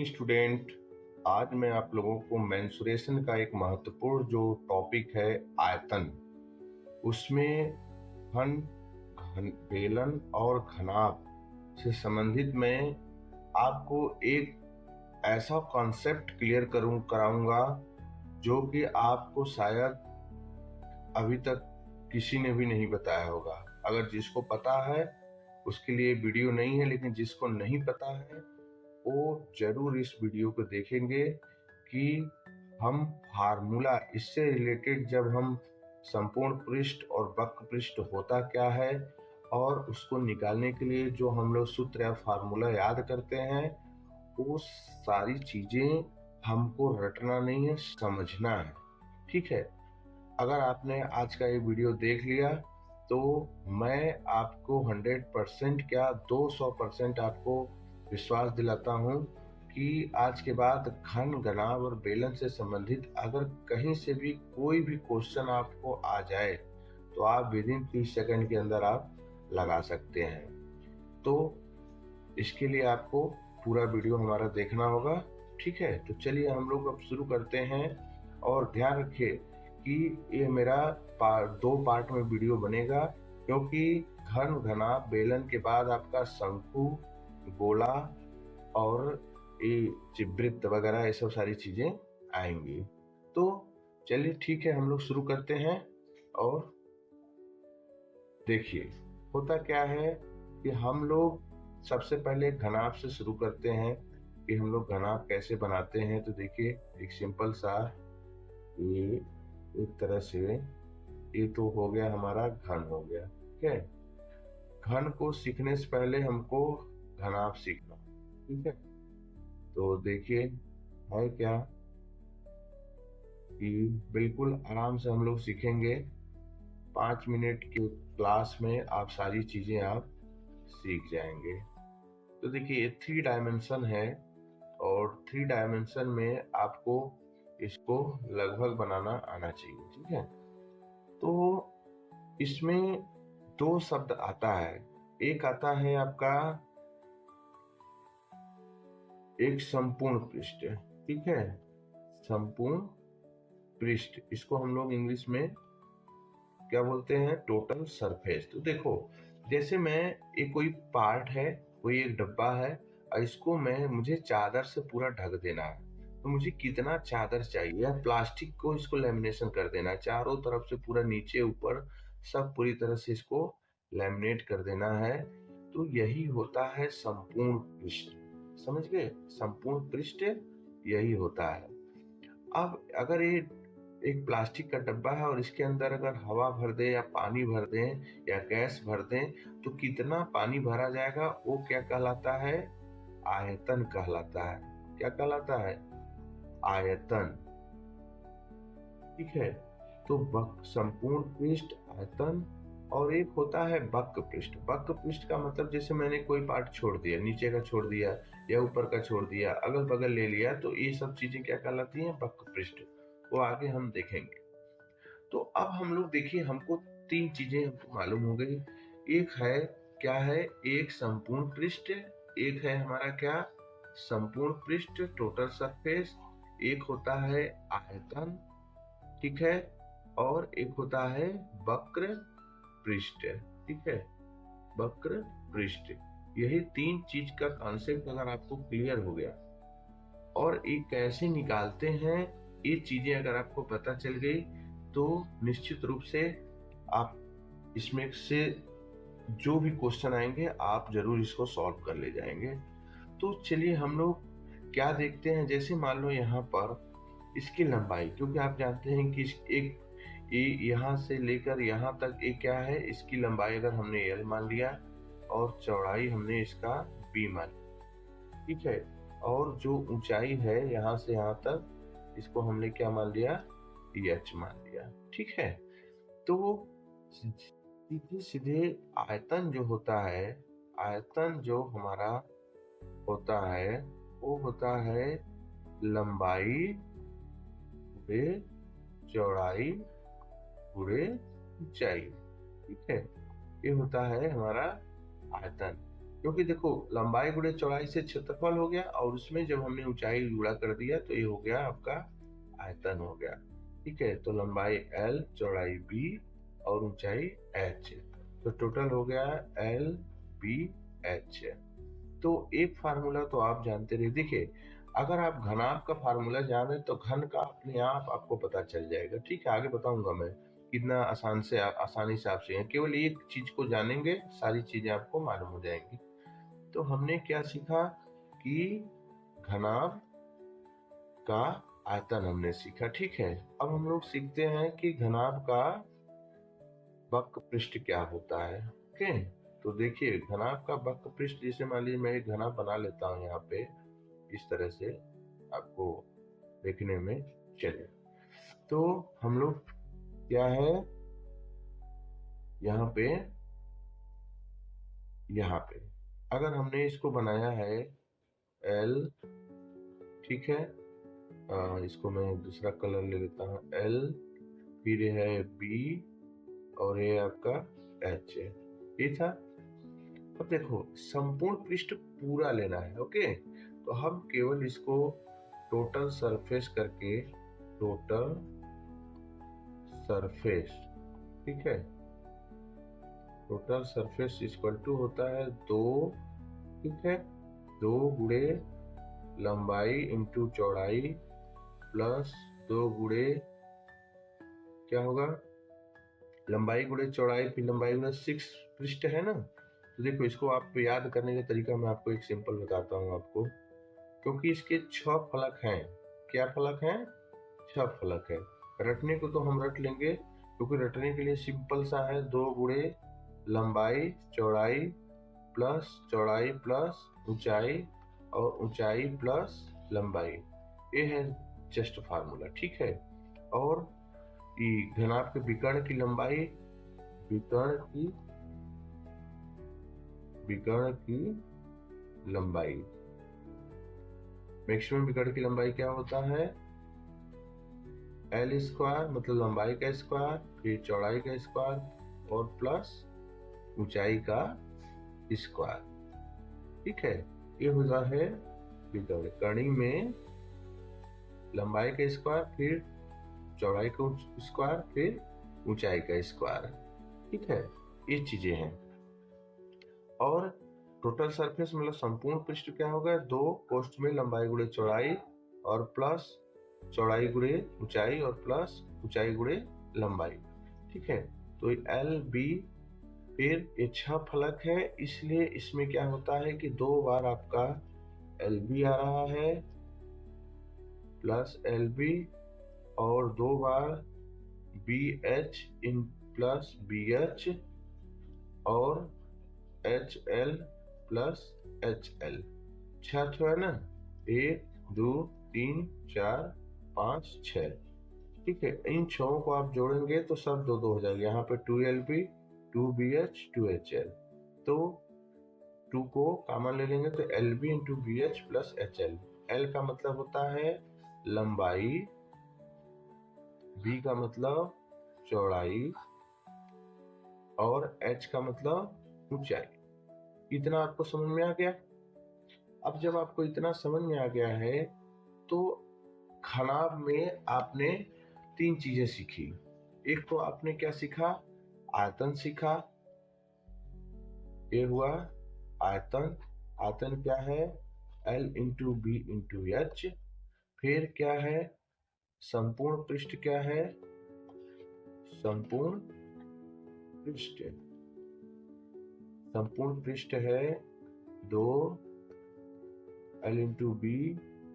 Morning student. आज मैं आप लोगों को मेंसुरेशन का एक महत्वपूर्ण जो टॉपिक है आयतन, उसमें घन घन बेलन और घनाभ से संबंधित मैं आपको एक ऐसा कॉन्सेप्ट क्लियर कराऊंगा जो कि आपको शायद अभी तक किसी ने भी नहीं बताया होगा। अगर जिसको पता है उसके लिए वीडियो नहीं है, लेकिन जिसको नहीं पता है वो जरूर इस वीडियो को देखेंगे कि हम फार्मूला इससे रिलेटेड, जब हम संपूर्ण पृष्ठ और वक्र पृष्ठ होता क्या है और उसको निकालने के लिए जो हम लोग सूत्र या फार्मूला याद करते हैं, वो सारी चीजें हमको रटना नहीं है, समझना है। ठीक है, अगर आपने आज का ये वीडियो देख लिया तो मैं आपको 100% क्या 200% आपको विश्वास दिलाता हूँ कि आज के बाद घन घनाभ और बेलन से संबंधित अगर कहीं से भी कोई भी क्वेश्चन आपको आ जाए तो आप विदिन 30 सेकंड के अंदर आप लगा सकते हैं। तो इसके लिए आपको पूरा वीडियो हमारा देखना होगा। ठीक है, तो चलिए हम लोग अब शुरू करते हैं। और ध्यान रखिए कि ये मेरा दो पार्ट में वीडियो बनेगा, क्योंकि घन घनाभ बेलन के बाद आपका शंकु, गोला और ये वृत्त वगैरह ये सब सारी चीजें आएंगी। तो चलिए ठीक है, हम लोग शुरू करते हैं। और देखिए होता क्या है कि हम लोग सबसे पहले घनाभ से शुरू करते हैं कि हम लोग घनाभ कैसे बनाते हैं। तो देखिए एक सिंपल सा, ये एक तरह से ये तो हो गया हमारा घन हो गया। ठीक है, घन को सीखने से पहले हमको घनाभ सीखना। ठीक है, तो देखिए है क्या कि बिल्कुल आराम से हम लोग सीखेंगे। 5 मिनट के क्लास में आप सारी चीजें आप सीख जाएंगे। तो देखिए ये 3 डायमेंशन है और 3 डायमेंशन में आपको इसको लगभग बनाना आना चाहिए। ठीक है, तो इसमें 2 शब्द आता है। एक आता है आपका एक संपूर्ण पृष्ठ। ठीक है, संपूर्ण पृष्ठ, इसको हम लोग इंग्लिश में क्या बोलते हैं, टोटल सरफेस। तो देखो जैसे मैं एक कोई पार्ट है, कोई एक डब्बा है और इसको मुझे चादर से पूरा ढक देना है। तो मुझे कितना चादर चाहिए, या प्लास्टिक को इसको लेमिनेशन कर देना है, चारों तरफ से पूरा नीचे ऊपर सब पूरी तरह से इसको लेमिनेट कर देना है। तो यही होता है संपूर्ण पृष्ठ। समझ गए, संपूर्ण पृष्ठ यही होता है। अब अगर ये एक प्लास्टिक का डब्बा है और इसके अंदर अगर हवा भर दें या पानी भर दें या गैस भर दें तो कितना पानी भरा जाएगा, वो क्या कहलाता है, आयतन कहलाता है। क्या कहलाता है, आयतन। ठीक है, तो संपूर्ण पृष्ठ आयतन। और एक होता है वक्र पृष्ठ। वक्र पृष्ठ का मतलब जैसे मैंने कोई पार्ट छोड़ दिया, नीचे का छोड़ दिया या ऊपर का छोड़ दिया, अगल बगल ले लिया, तो ये सब चीजें क्या कहलाती हैं, वक्र पृष्ठ। वो आगे हम देखेंगे। तो अब हम लोग देखिए, हमको 3 चीजें हमको मालूम हो गई। एक है क्या है, एक संपूर्ण पृष्ठ, एक है हमारा क्या, संपूर्ण पृष्ठ टोटल सरफेस, एक होता है आयतन। ठीक है, और एक होता है वक्र पृष्ठ। ठीक है, वक्र पृष्ठ। यही 3 चीज का कॉन्सेप्ट अगर आपको क्लियर हो गया और ये कैसे निकालते हैं, ये चीजें अगर आपको पता चल गई तो निश्चित रूप से आप इसमें से जो भी क्वेश्चन आएंगे आप जरूर इसको सॉल्व कर ले जाएंगे। तो चलिए हम लोग क्या देखते हैं। जैसे मान लो यहाँ पर इसकी लंबाई, क्योंकि आप जानते हैं कि एक यहाँ से लेकर यहाँ तक ये क्या है, इसकी लंबाई अगर हमने L मान लिया और चौड़ाई हमने इसका B मान लिया। ठीक है, और जो ऊंचाई है यहाँ से यहाँ तक, इसको हमने क्या मान लिया, H मान लिया। ठीक है, तो सीधे सीधे आयतन जो होता है, आयतन जो हमारा होता है वो होता है लंबाई गुणे चौड़ाई गुणे ऊंचाई। ठीक है, ये होता है हमारा आयतन। क्योंकि देखो लंबाई गुणे चौड़ाई से क्षेत्रफल हो गया, और उसमें जब हमने ऊंचाई गुणा कर दिया तो ये हो गया आपका आयतन हो गया। ठीक है, तो लंबाई L, चौड़ाई B और ऊंचाई H, तो टोटल हो गया LBH। तो एक फार्मूला तो आप जानते रहे। देखिए अगर आप घनाभ का फार्मूला जाने तो घन का अपने आप आपको पता चल जाएगा। ठीक है, आगे बताऊंगा मैं कितना आसानी से आपसे, केवल एक चीज को जानेंगे सारी चीजें आपको मालूम हो जाएंगी। तो हमने क्या सीखा कि घनाभ का आयतन हमने सीखा। ठीक है, अब हम लोग सीखते हैं कि घनाभ का वक्र पृष्ठ क्या होता है। ओके, तो देखिए घनाभ का वक्र पृष्ठ, जैसे मान लीजिए मैं एक घनाभ बना लेता हूँ यहाँ पे, इस तरह से आपको देखने में चले। तो हम लोग क्या है यहाँ पे अगर हमने इसको बनाया है L, ठीक है, इसको मैं दूसरा कलर ले लेता हूँ L, फिर है B और ये आपका H है, ये था। अब देखो संपूर्ण पृष्ठ पूरा लेना है। ओके, तो हम केवल इसको टोटल सरफेस करके, टोटल सरफेस, ठीक है, टोटल सरफेस इक्वल टू होता है 2, ठीक है, 2 गुणे लंबाई इंटू चौड़ाई प्लस 2 गुणे क्या होगा, लंबाई गुणे चौड़ाई, फिर लंबाई गुणे 6 पृष्ठ है ना। तो देखो इसको आप याद करने का तरीका मैं आपको एक सिंपल बताता हूँ आपको, क्योंकि इसके 6 फलक हैं। क्या फलक हैं? 6 फलक है। रटने को तो हम रट लेंगे, क्योंकि रटने के लिए सिंपल सा है, 2 गुणे लंबाई चौड़ाई प्लस ऊंचाई और ऊंचाई प्लस लंबाई, ये है जस्ट फार्मूला। ठीक है, और घनाभ के विकर्ण की लंबाई, विकर्ण की लंबाई, मैक्सिमम विकर्ण की लंबाई क्या होता है? L स्क्वायर, मतलब लंबाई का स्क्वायर, फिर चौड़ाई का स्क्वायर और प्लस ऊंचाई का स्क्वायर। ठीक है, ये होता है विकर्ण। कणी में लंबाई का स्क्वायर, फिर चौड़ाई का स्क्वायर, फिर ऊंचाई का स्क्वायर। ठीक है, ये चीजें हैं। और टोटल सरफेस मतलब संपूर्ण पृष्ठ क्या होगा? 2 कोष्ठ में लंबाई गुणे चौड़ाई और प्लस चौड़ाई गुणे ऊंचाई और प्लस ऊंचाई गुणे लंबाई। ठीक है, तो LB, फिर ये 6 फलक है, इसलिए इसमें क्या होता है कि 2 बार आपका LB आ रहा है प्लस LB, और 2 बार BH इन प्लस BH और HL प्लस HL। 6 है ना, 1 2 3 4 5 6। ठीक है, इन 6 को आप जोड़ेंगे तो सब 2 2 हो जाएगा। यहाँ पे 2LB 2BH 2HL, तो 2 को कॉमन ले लेंगे तो LB into BH plus HL। L का मतलब होता है लंबाई, B का मतलब चौड़ाई और H का मतलब ऊंचाई। इतना आपको समझ में आ गया? अब जब आपको इतना समझ में आ गया है तो घनाभ में आपने 3 चीजें सीखी। एक तो आपने क्या सीखा? आयतन सीखा, ये हुआ आयतन। आयतन क्या है? L into B into H। फिर क्या है? संपूर्ण पृष्ठ क्या है? संपूर्ण पृष्ठ, संपूर्ण पृष्ठ है 2 L into B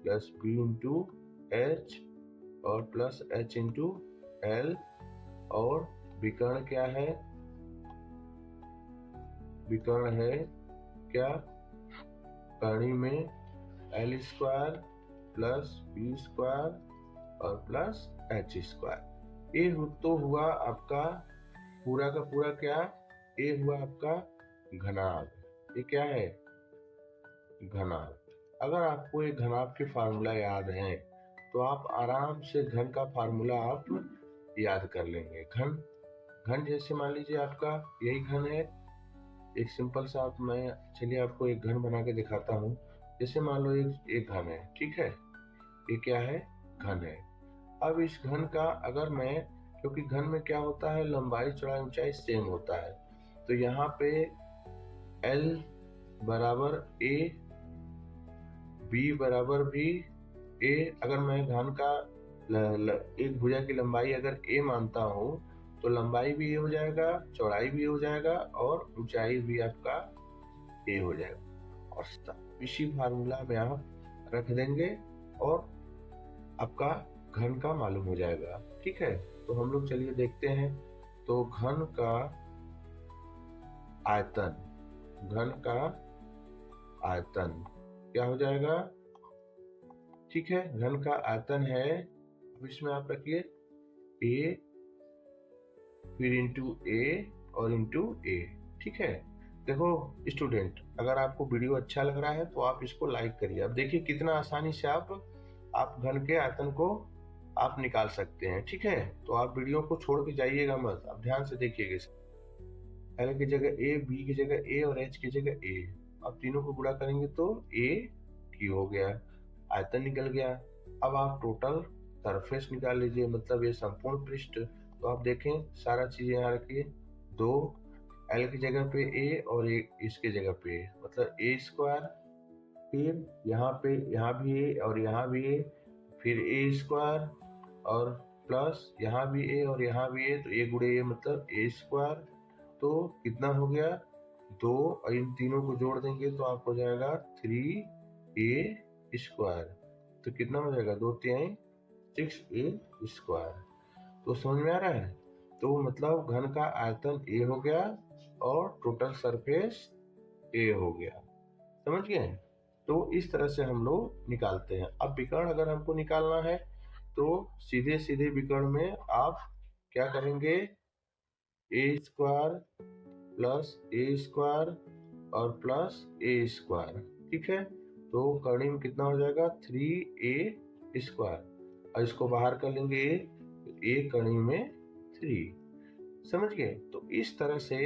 plus B into H और प्लस H इंटू L। और विकर्ण क्या है? विकर्ण है क्या? कणी में L square plus B square और प्लस H स्क्वायर। ये तो हुआ आपका पूरा का पूरा क्या? ये हुआ आपका घनाभ। ये क्या है? घनाभ। अगर आपको ये घनाभ के फार्मूला याद है तो आप आराम से घन का फार्मूला आप याद कर लेंगे। घन जैसे मान लीजिए आपका यही घन है, एक सिंपल सा मैं चलिए आपको एक घन बना के दिखाता हूँ। जैसे मान लो एक घन है, ठीक है, ये क्या है, घन है। अब इस घन का अगर मैं, क्योंकि घन में क्या होता है, लंबाई चौड़ाई ऊंचाई सेम होता है, तो यहाँ पे L बराबर A, B बराबर भी A। अगर मैं घन का एक भुजा की लंबाई अगर A मानता हूँ तो लंबाई भी A हो जाएगा, चौड़ाई भी हो जाएगा और ऊंचाई भी आपका A हो जाएगा। और इसी फार्मूला में आप रख देंगे और आपका घन का मालूम हो जाएगा, ठीक है। तो हम लोग चलिए देखते हैं। तो घन का आयतन, घन का आयतन क्या हो जाएगा, ठीक है। घन का आयतन है, अब इसमें आप रखिए A फिर इंटू A और इंटू A, ठीक है। देखो स्टूडेंट, अगर आपको वीडियो अच्छा लग रहा है तो आप इसको लाइक करिए। अब देखिए कितना आसानी से आप घन के आयतन को आप निकाल सकते हैं, ठीक है। तो आप वीडियो को छोड़ के जाइएगा मत, आप ध्यान से देखिएगा। L की जगह A, B की जगह A और H की जगह A। अब तीनों को गुणा करेंगे तो A Q हो गया, आयतन निकल गया। अब आप टोटल सरफेस निकाल लीजिए, मतलब ये संपूर्ण पृष्ठ। तो आप देखें सारा चीजें यहाँ रखिए, 2 L की जगह पे A और इसके जगह पे A, मतलब A स्क्वायर, फिर यहाँ भी A और यहाँ भी A, फिर A स्क्वायर और प्लस यहाँ भी A और यहाँ भी A, तो A गुणे A मतलब A स्क्वायर। तो कितना हो गया, 2, और इन तीनों को जोड़ देंगे तो आपको हो जाएगा 3A स्क्वायर। तो कितना हो जाएगा, 2 3 6A स्क्वायर। तो समझ में आ रहा है। तो मतलब घन का आयतन A हो गया और टोटल सरफेस A हो गया, समझ गए। तो इस तरह से हम लोग निकालते हैं। अब विकर्ण अगर हमको निकालना है तो सीधे सीधे विकर्ण में आप क्या करेंगे, A square plus A square और प्लस A स्क्वायर, ठीक है। तो करनी में कितना हो जाएगा, 3A स्क्वायर, और इसको बाहर कर लेंगे A करनी में 3, समझ गए। तो इस तरह से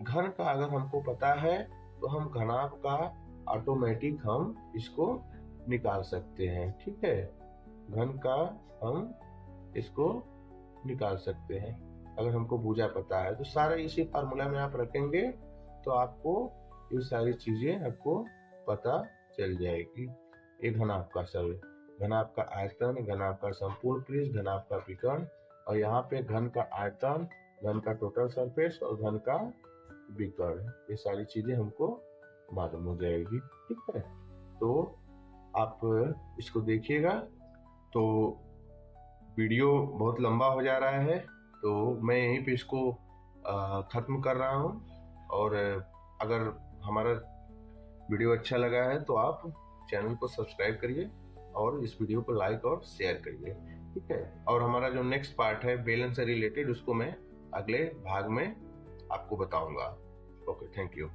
घन का अगर हमको पता है तो हम घनाभ का ऑटोमेटिक हम इसको निकाल सकते हैं, ठीक है। घन का हम इसको निकाल सकते हैं अगर हमको भुजा पता है। तो सारे इसी फार्मूला में आप रखेंगे तो आपको ये सारी चीजें आपको पता चल जाएगी। ये घनाभ का सब, घनाभ का आयतन, घनाभ का संपूर्ण पृष्ठ, घनाभ का विकर्ण, और यहाँ पे घन का आयतन, घन का टोटल सरफेस और घन का विकर्ण, ये सारी चीजें हमको मालूम हो जाएगी, ठीक है। तो आप इसको देखिएगा। तो वीडियो बहुत लंबा हो जा रहा है तो मैं यहीं पे इसको ख़त्म कर रहा हूँ। और अगर हमारा वीडियो अच्छा लगा है तो आप चैनल को सब्सक्राइब करिए और इस वीडियो को लाइक और शेयर करिए, ठीक है। और हमारा जो नेक्स्ट पार्ट है बेलन से रिलेटेड, उसको मैं अगले भाग में आपको बताऊंगा। Okay, thank you.